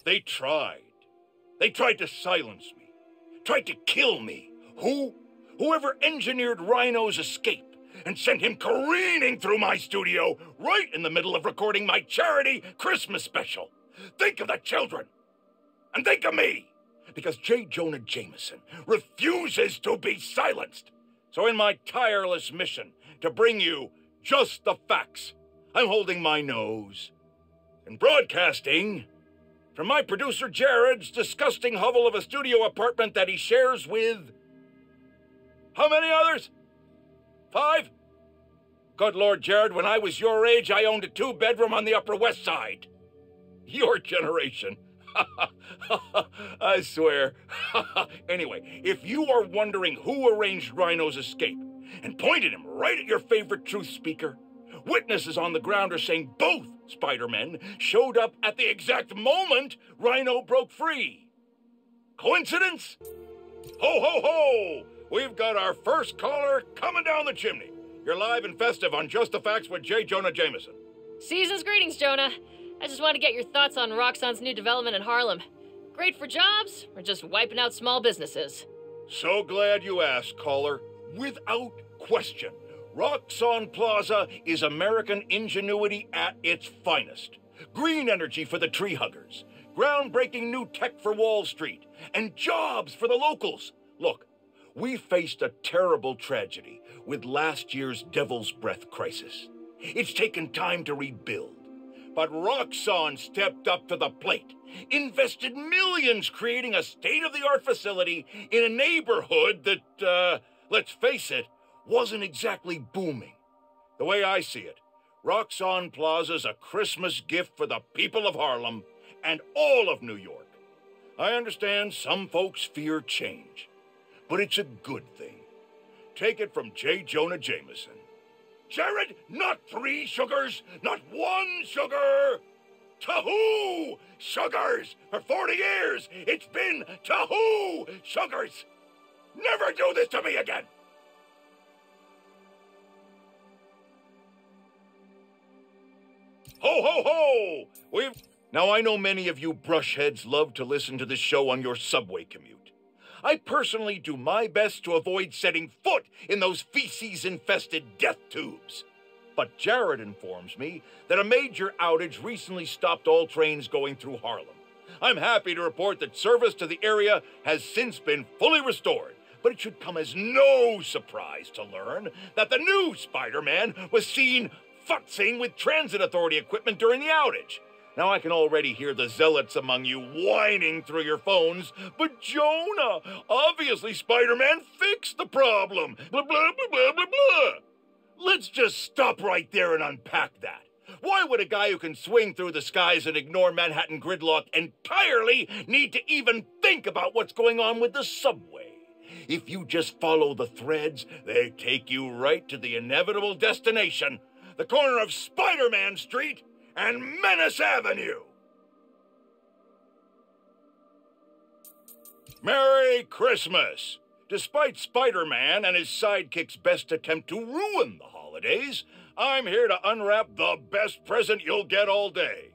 They tried. They tried to silence me. Tried to kill me. Who? Whoever engineered Rhino's escape and sent him careening through my studio right in the middle of recording my charity Christmas special. Think of the children. And think of me. Because J. Jonah Jameson refuses to be silenced. So in my tireless mission to bring you just the facts, I'm holding my nose. And broadcasting from my producer Jared's disgusting hovel of a studio apartment that he shares with... how many others? 5? Good Lord, Jared, when I was your age, I owned a 2-bedroom on the Upper West Side. Your generation. I swear. Anyway, if you are wondering who arranged Rhino's escape and pointed him right at your favorite truth speaker, witnesses on the ground are saying both Spider-Men showed up at the exact moment Rhino broke free. Coincidence? Ho, ho, ho! We've got our first caller coming down the chimney. You're live and festive on Just the Facts with J. Jonah Jameson. Season's greetings, Jonah. I just want to get your thoughts on Roxxon's new development in Harlem. Great for jobs, or just wiping out small businesses? So glad you asked, caller. Without question, Roxxon Plaza is American ingenuity at its finest. Green energy for the tree huggers, groundbreaking new tech for Wall Street, and jobs for the locals. Look, we faced a terrible tragedy with last year's Devil's Breath crisis. It's taken time to rebuild. But Roxxon stepped up to the plate, invested millions creating a state-of-the-art facility in a neighborhood that, let's face it, wasn't exactly booming. The way I see it, Roxxon Plaza's a Christmas gift for the people of Harlem and all of New York. I understand some folks fear change, but it's a good thing. Take it from J. Jonah Jameson. Jared, not 3 sugars, not 1 sugar. Tahoo sugars. For 40 years, it's been Tahoo sugars. Never do this to me again. Ho, ho, ho! Now, I know many of you brushheads love to listen to this show on your subway commute. I personally do my best to avoid setting foot in those feces-infested death tubes. But Jared informs me that a major outage recently stopped all trains going through Harlem. I'm happy to report that service to the area has since been fully restored, but it should come as no surprise to learn that the new Spider-Man was seen futzing with transit authority equipment during the outage. Now I can already hear the zealots among you whining through your phones, but Jonah, obviously Spider-Man fixed the problem. Blah, blah, blah, blah, blah, blah. Let's just stop right there and unpack that. Why would a guy who can swing through the skies and ignore Manhattan gridlock entirely need to even think about what's going on with the subway? If you just follow the threads, they take you right to the inevitable destination, the corner of Spider-Man Street and Menace Avenue. Merry Christmas! Despite Spider-Man and his sidekick's best attempt to ruin the holidays, I'm here to unwrap the best present you'll get all day.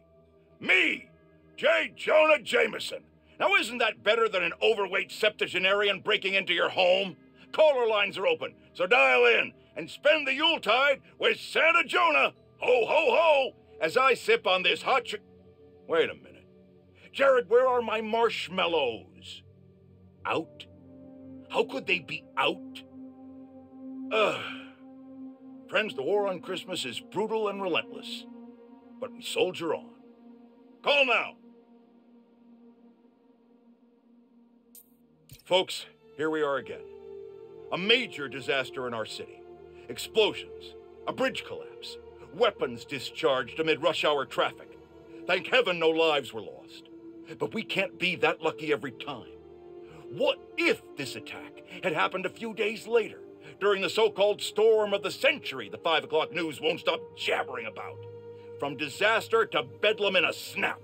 Me, J. Jonah Jameson. Now isn't that better than an overweight septuagenarian breaking into your home? Caller lines are open, so dial in and spend the Yuletide with Santa Jonah. Ho, ho, ho! As I sip on this hot Wait a minute. Jared, where are my marshmallows? Out? How could they be out? Friends, the war on Christmas is brutal and relentless, but we soldier on. Call now. Folks, here we are again. A major disaster in our city. Explosions, a bridge collapse, weapons discharged amid rush hour traffic. Thank heaven no lives were lost. But we can't be that lucky every time. What if this attack had happened a few days later, during the so-called storm of the century the 5 o'clock news won't stop jabbering about? From disaster to bedlam in a snap.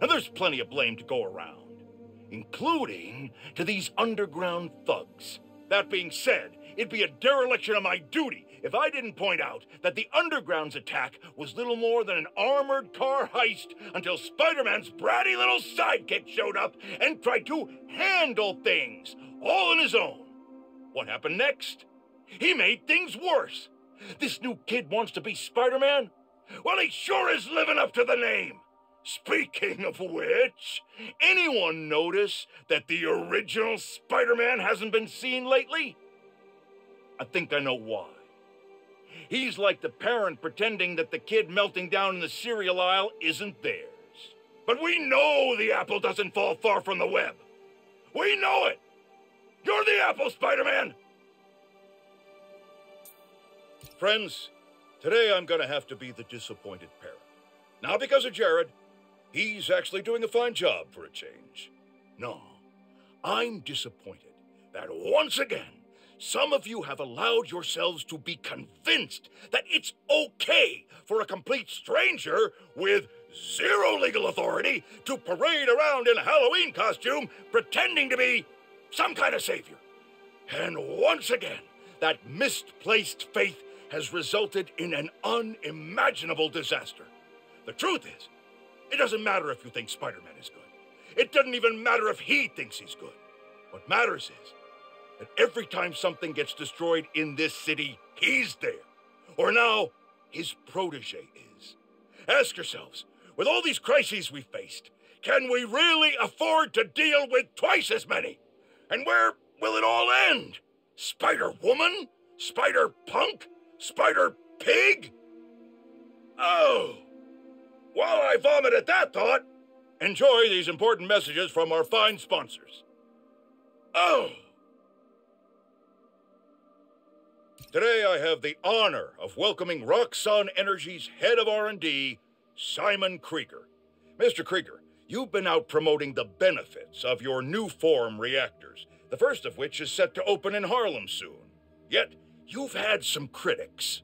Now there's plenty of blame to go around, including to these underground thugs. That being said, it'd be a dereliction of my duty if I didn't point out that the Underground's attack was little more than an armored car heist until Spider-Man's bratty little sidekick showed up and tried to handle things, all on his own. What happened next? He made things worse. This new kid wants to be Spider-Man? Well, he sure is living up to the name. Speaking of which, anyone notice that the original Spider-Man hasn't been seen lately? I think I know why. He's like the parent pretending that the kid melting down in the cereal aisle isn't theirs. But we know the apple doesn't fall far from the web. We know it. You're the apple, Spider-Man. Friends, today I'm gonna have to be the disappointed parent. Not because of Jared. He's actually doing a fine job for a change. No, I'm disappointed that once again, some of you have allowed yourselves to be convinced that it's okay for a complete stranger with zero legal authority to parade around in a Halloween costume pretending to be some kind of savior. And once again, that misplaced faith has resulted in an unimaginable disaster. The truth is, it doesn't matter if you think Spider-Man is good. It doesn't even matter if he thinks he's good. What matters is that every time something gets destroyed in this city, he's there. Or now, his protege is. Ask yourselves, with all these crises we've faced, can we really afford to deal with twice as many? And where will it all end? Spider-Woman? Spider-Punk? Spider-Pig? Oh! While I vomit at that thought, enjoy these important messages from our fine sponsors. Oh! Today I have the honor of welcoming Roxxon Energy's head of R&D, Simon Krieger. Mr. Krieger, you've been out promoting the benefits of your new form reactors, the first of which is set to open in Harlem soon. Yet, you've had some critics.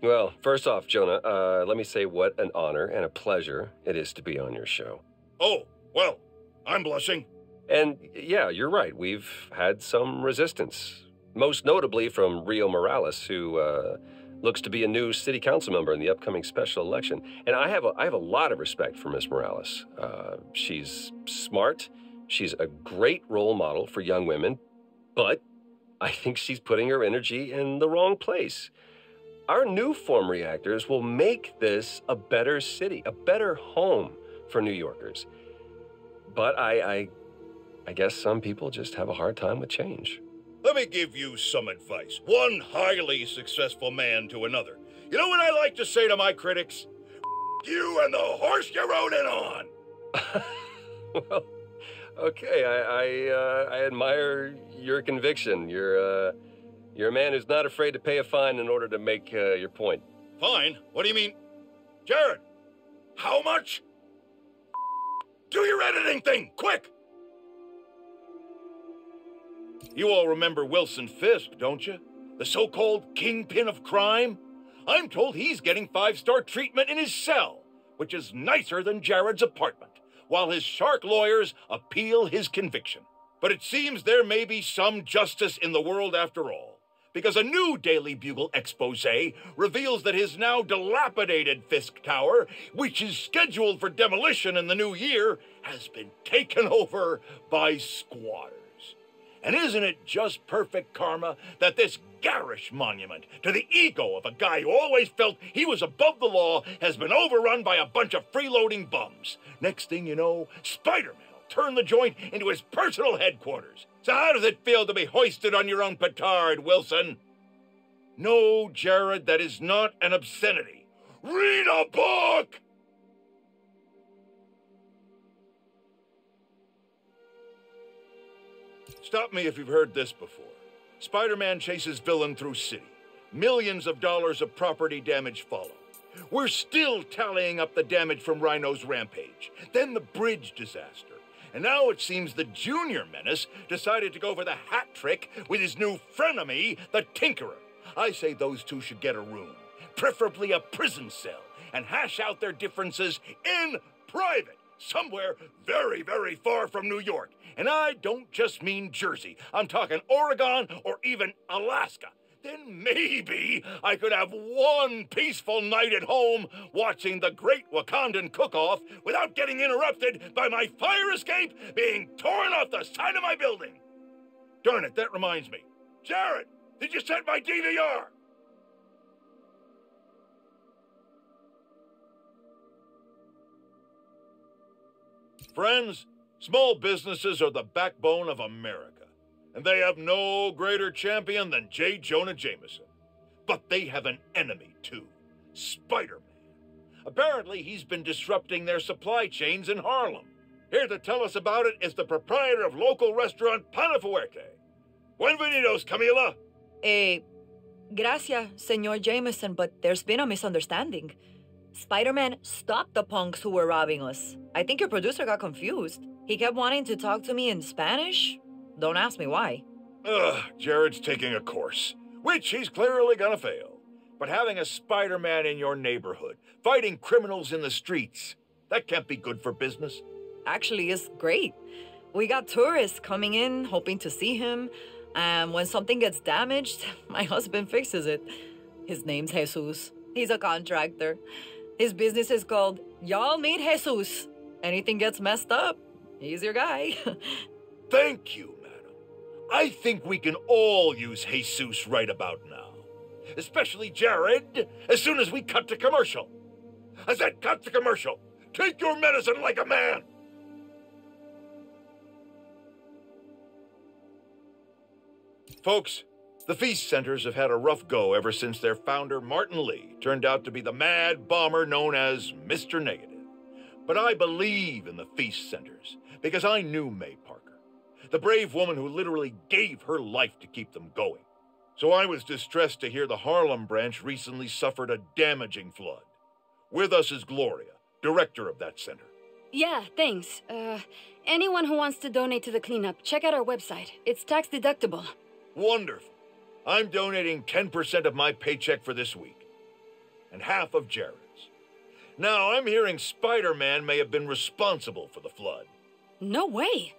Well, first off, Jonah, let me say what an honor and a pleasure it is to be on your show. Oh, well, I'm blushing. And yeah, you're right. We've had some resistance, most notably from Rio Morales, who looks to be a new city council member in the upcoming special election. And I have a lot of respect for Miss Morales. She's smart. She's a great role model for young women, but I think she's putting her energy in the wrong place. Our new form reactors will make this a better city, a better home for New Yorkers. But I guess some people just have a hard time with change. Let me give you some advice. One highly successful man to another. You know what I like to say to my critics? You and the horse you rode in on. Well, okay, I admire your conviction. You're a man who's not afraid to pay a fine in order to make your point. Fine? What do you mean? Jared, how much? Do your editing thing, quick! You all remember Wilson Fisk, don't you? The so-called kingpin of crime? I'm told he's getting 5-star treatment in his cell, which is nicer than Jared's apartment, while his shark lawyers appeal his conviction. But it seems there may be some justice in the world after all, because a new Daily Bugle expose reveals that his now dilapidated Fisk Tower, which is scheduled for demolition in the new year, has been taken over by squatters. And isn't it just perfect karma that this garish monument to the ego of a guy who always felt he was above the law has been overrun by a bunch of freeloading bums? Next thing you know, Spider-Man turn the joint into his personal headquarters. So how does it feel to be hoisted on your own petard, Wilson? No, Jared, that is not an obscenity. Read a book! Stop me if you've heard this before. Spider-Man chases villain through city. Millions of dollars of property damage follow. We're still tallying up the damage from Rhino's rampage, then the bridge disaster. And now it seems the Junior Menace decided to go for the hat trick with his new frenemy, the Tinkerer. I say those two should get a room, preferably a prison cell, and hash out their differences in private, somewhere very, very far from New York. And I don't just mean Jersey. I'm talking Oregon or even Alaska. then maybe I could have one peaceful night at home watching the great Wakandan cook-off without getting interrupted by my fire escape being torn off the side of my building. Darn it, that reminds me. Jared, did you set my DVR? Friends, small businesses are the backbone of America, and they have no greater champion than J. Jonah Jameson. But they have an enemy, too. Spider-Man. Apparently, he's been disrupting their supply chains in Harlem. Here to tell us about it is the proprietor of local restaurant Pana Fuerte. Bienvenidos, Camila. Gracias, Senor Jameson, but there's been a misunderstanding. Spider-Man stopped the punks who were robbing us. I think your producer got confused. He kept wanting to talk to me in Spanish. Don't ask me why. Jared's taking a course, which he's clearly gonna fail. But having a Spider-Man in your neighborhood, fighting criminals in the streets, that can't be good for business. Actually, it's great. We got tourists coming in, hoping to see him. And when something gets damaged, my husband fixes it. His name's Jesus. He's a contractor. His business is called Y'all Meet Jesus. Anything gets messed up, he's your guy. Thank you, madam. I think we can all use Jesus right about now. Especially Jared, as soon as we cut to commercial. I said cut to commercial. Take your medicine like a man. Folks, the F.E.A.S.T centers have had a rough go ever since their founder, Martin Lee, turned out to be the mad bomber known as Mr. Negative. But I believe in the F.E.A.S.T centers because I knew Mae Parker, the brave woman who literally gave her life to keep them going. So I was distressed to hear the Harlem branch recently suffered a damaging flood. With us is Gloria, director of that center. Yeah, thanks. Anyone who wants to donate to the cleanup, check out our website. It's tax deductible. Wonderful. I'm donating 10% of my paycheck for this week, and half of Jared's. Now, I'm hearing Spider-Man may have been responsible for the flood. No way.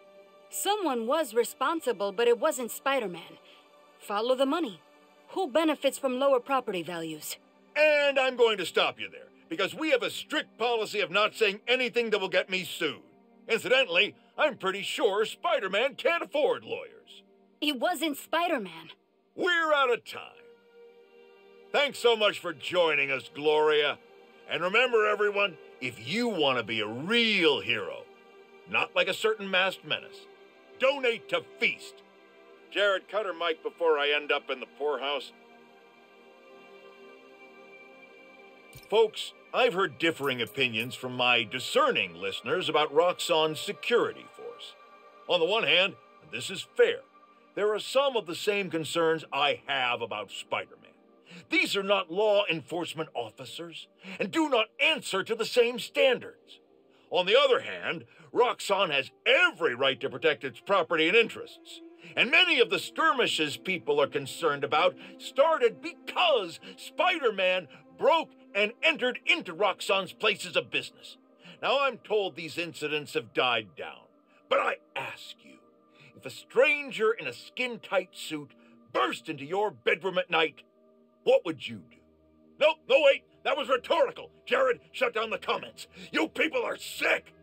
Someone was responsible, but it wasn't Spider-Man. Follow the money. Who benefits from lower property values? And I'm going to stop you there, because we have a strict policy of not saying anything that will get me sued. Incidentally, I'm pretty sure Spider-Man can't afford lawyers. It wasn't Spider-Man. We're out of time. Thanks so much for joining us, Gloria. And remember, everyone, if you want to be a real hero, not like a certain masked menace, donate to F.E.A.S.T. Jared, cut her mic before I end up in the poorhouse. Folks, I've heard differing opinions from my discerning listeners about Roxxon's security force. On the one hand, and this is fair, there are some of the same concerns I have about Spider-Man. These are not law enforcement officers and do not answer to the same standards. On the other hand, Roxxon has every right to protect its property and interests. And many of the skirmishes people are concerned about started because Spider-Man broke and entered into Roxxon's places of business. Now, I'm told these incidents have died down, but I ask you, if a stranger in a skin-tight suit burst into your bedroom at night, what would you do? No, wait, that was rhetorical. Jared, shut down the comments. You people are sick.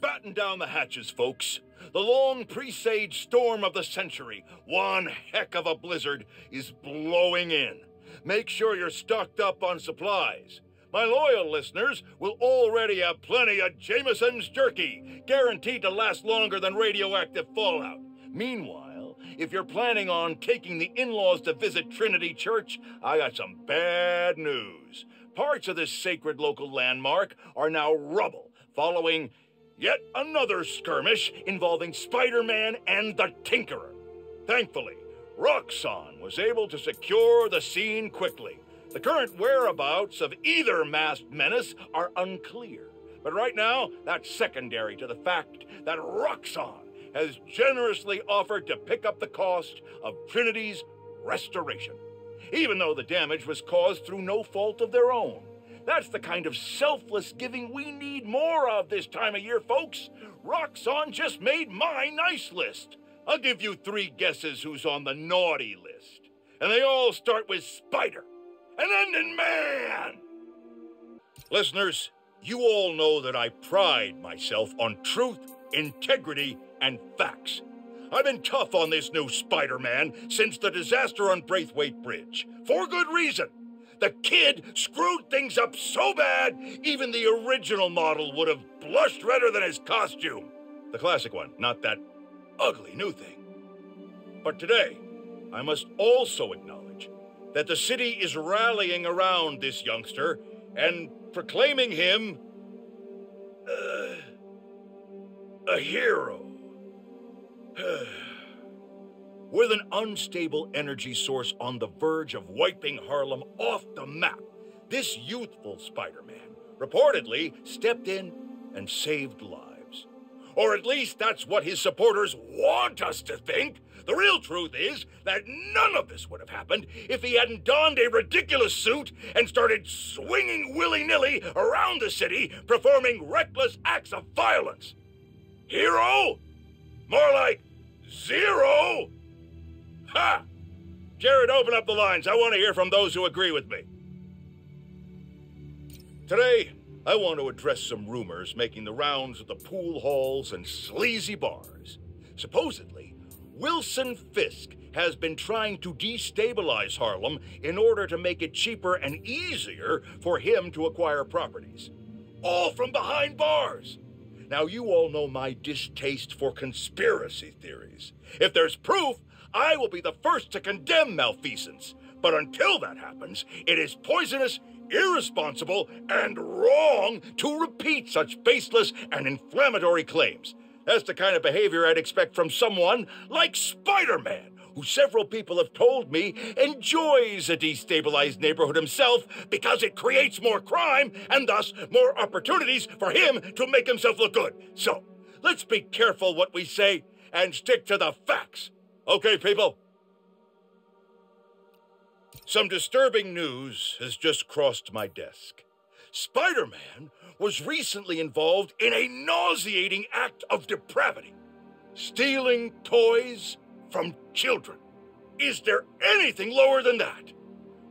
Batten down the hatches, folks. The long presaged storm of the century, one heck of a blizzard, is blowing in. Make sure you're stocked up on supplies. My loyal listeners will already have plenty of Jameson's jerky, guaranteed to last longer than radioactive fallout. Meanwhile, if you're planning on taking the in-laws to visit Trinity Church, I got some bad news. Parts of this sacred local landmark are now rubble, following yet another skirmish involving Spider-Man and the Tinkerer. Thankfully, Roxxon was able to secure the scene quickly. The current whereabouts of either masked menace are unclear. But right now, that's secondary to the fact that Roxxon has generously offered to pick up the cost of Trinity's restoration, even though the damage was caused through no fault of their own. That's the kind of selfless giving we need more of this time of year, folks. Roxxon just made my nice list. I'll give you 3 guesses who's on the naughty list. And they all start with Spider and end in Man. Listeners, you all know that I pride myself on truth, integrity, and facts. I've been tough on this new Spider-Man since the disaster on Braithwaite Bridge. For good reason. The kid screwed things up so bad, even the original model would have blushed redder than his costume. The classic one, not that ugly new thing. But today, I must also acknowledge that the city is rallying around this youngster and proclaiming him a hero. With an unstable energy source on the verge of wiping Harlem off the map, this youthful Spider-Man reportedly stepped in and saved lives. Or at least that's what his supporters want us to think. The real truth is that none of this would have happened if he hadn't donned a ridiculous suit and started swinging willy-nilly around the city, performing reckless acts of violence. Hero? More like zero? Ha! Jared, open up the lines. I want to hear from those who agree with me. Today, I want to address some rumors making the rounds of the pool halls and sleazy bars. Supposedly, Wilson Fisk has been trying to destabilize Harlem in order to make it cheaper and easier for him to acquire properties. All from behind bars. Now, you all know my distaste for conspiracy theories. If there's proof, I will be the first to condemn malfeasance. But until that happens, it is poisonous, irresponsible, and wrong to repeat such baseless and inflammatory claims. That's the kind of behavior I'd expect from someone like Spider-Man, who several people have told me enjoys a destabilized neighborhood himself because it creates more crime and thus more opportunities for him to make himself look good. So, let's be careful what we say and stick to the facts. Okay, people? Some disturbing news has just crossed my desk. Spider-Man was recently involved in a nauseating act of depravity. Stealing toys from children. Is there anything lower than that?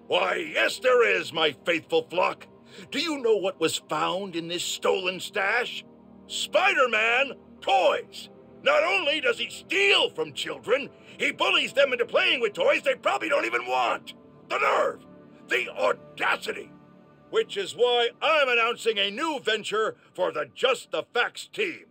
Why, yes there is, my faithful flock. Do you know what was found in this stolen stash? Spider-Man toys. Not only does he steal from children, he bullies them into playing with toys they probably don't even want. The nerve, the audacity. Which is why I'm announcing a new venture for the Just the Facts team.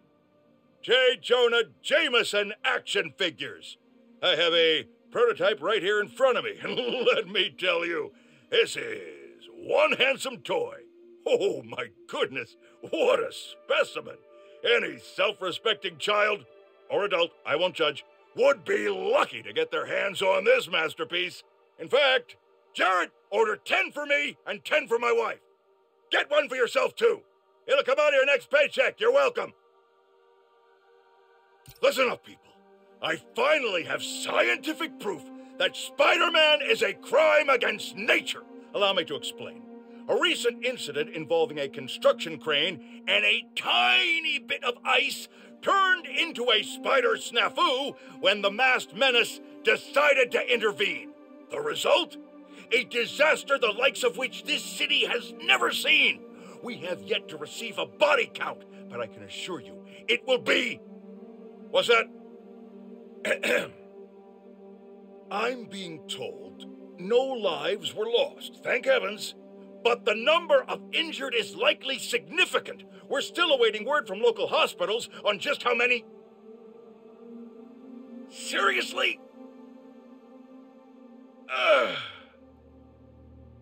J. Jonah Jameson action figures. I have a prototype right here in front of me, and let me tell you, this is one handsome toy. Oh my goodness, what a specimen. Any self-respecting child, or adult, I won't judge, would be lucky to get their hands on this masterpiece. In fact, Jared, order 10 for me and 10 for my wife. Get one for yourself, too. It'll come out of your next paycheck. You're welcome. Listen up, people. I finally have scientific proof that Spider-Man is a crime against nature. Allow me to explain. A recent incident involving a construction crane and a tiny bit of ice turned into a spider snafu when the masked menace decided to intervene. The result? A disaster the likes of which this city has never seen. We have yet to receive a body count, but I can assure you it will be... What's that? I'm being told no lives were lost, thank heavens. But the number of injured is likely significant. We're still awaiting word from local hospitals on just how many... Seriously?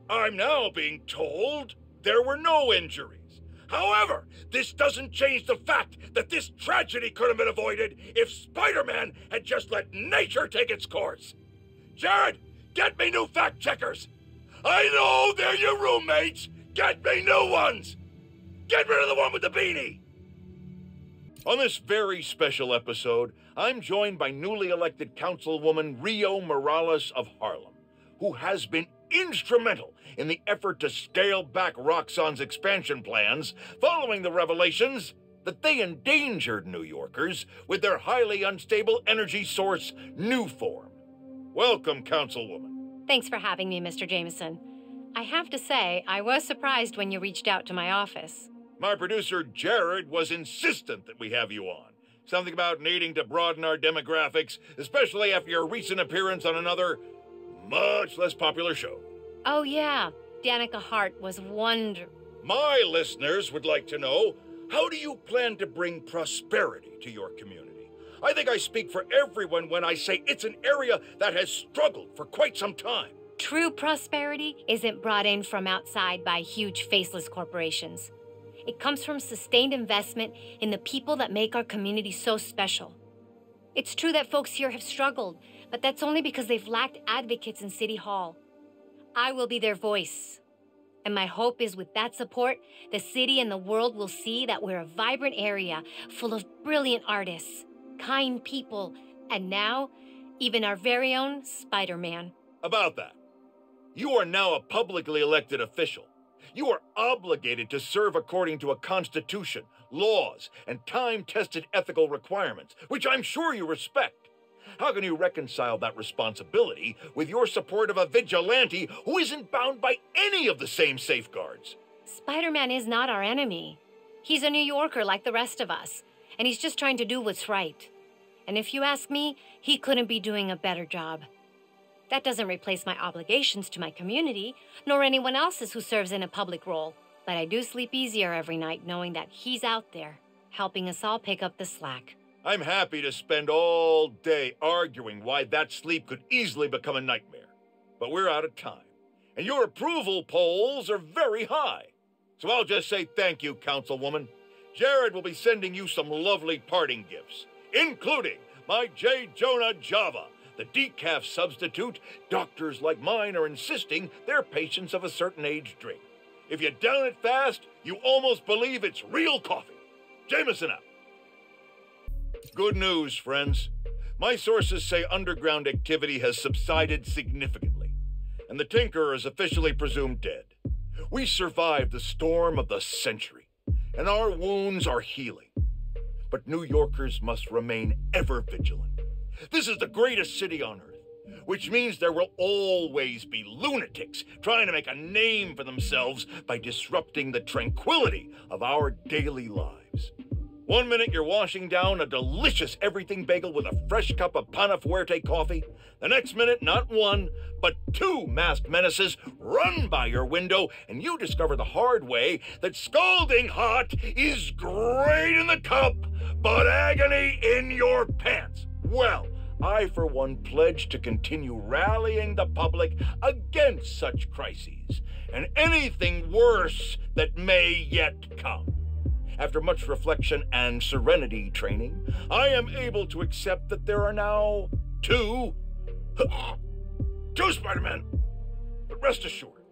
I'm now being told there were no injuries. However, this doesn't change the fact that this tragedy could have been avoided if Spider-Man had just let nature take its course. Jared, get me new fact checkers. I know they're your roommates. Get me new ones. Get rid of the one with the beanie. On this very special episode, I'm joined by newly elected councilwoman Rio Morales of Harlem, who has been instrumental in the effort to scale back Roxxon's expansion plans following the revelations that they endangered New Yorkers with their highly unstable energy source, Nuform. Welcome, Councilwoman. Thanks for having me, Mr. Jameson. I have to say, I was surprised when you reached out to my office. My producer, Jared, was insistent that we have you on. Something about needing to broaden our demographics, especially after your recent appearance on another, much less popular show. Oh, yeah. Danica Hart was wonderful. My listeners would like to know, how do you plan to bring prosperity to your community? I think I speak for everyone when I say it's an area that has struggled for quite some time. True prosperity isn't brought in from outside by huge faceless corporations. It comes from sustained investment in the people that make our community so special. It's true that folks here have struggled, but that's only because they've lacked advocates in City Hall. I will be their voice. And my hope is with that support, the city and the world will see that we're a vibrant area full of brilliant artists, kind people, and now, even our very own Spider-Man. About that, you are now a publicly elected official. You are obligated to serve according to a constitution, laws, and time-tested ethical requirements, which I'm sure you respect. How can you reconcile that responsibility with your support of a vigilante who isn't bound by any of the same safeguards? Spider-Man is not our enemy. He's a New Yorker like the rest of us, and he's just trying to do what's right. And if you ask me, he couldn't be doing a better job. That doesn't replace my obligations to my community, nor anyone else's who serves in a public role. But I do sleep easier every night knowing that he's out there, helping us all pick up the slack. I'm happy to spend all day arguing why that sleep could easily become a nightmare. But we're out of time, and your approval polls are very high. So I'll just say thank you, Councilwoman. Jared will be sending you some lovely parting gifts, including my J. Jonah Java, the decaf substitute doctors like mine are insisting their patients of a certain age drink. If you down it fast, you almost believe it's real coffee. Jameson out. Good news, friends. My sources say underground activity has subsided significantly, and the Tinker is officially presumed dead. We survived the storm of the century, and our wounds are healing. But New Yorkers must remain ever vigilant. This is the greatest city on earth, which means there will always be lunatics trying to make a name for themselves by disrupting the tranquility of our daily lives. One minute you're washing down a delicious everything bagel with a fresh cup of Pana Fuerte coffee. The next minute, not one, but two masked menaces run by your window, and you discover the hard way that scalding hot is great in the cup, but agony in your pants. Well, I, for one, pledge to continue rallying the public against such crises, and anything worse that may yet come. After much reflection and serenity training, I am able to accept that there are now two Spider-Men. But rest assured,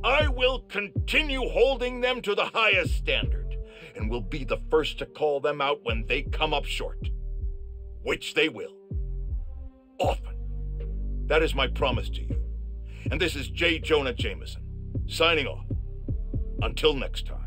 I will continue holding them to the highest standard, and will be the first to call them out when they come up short. Which they will. Often. That is my promise to you. And this is J. Jonah Jameson, signing off. Until next time.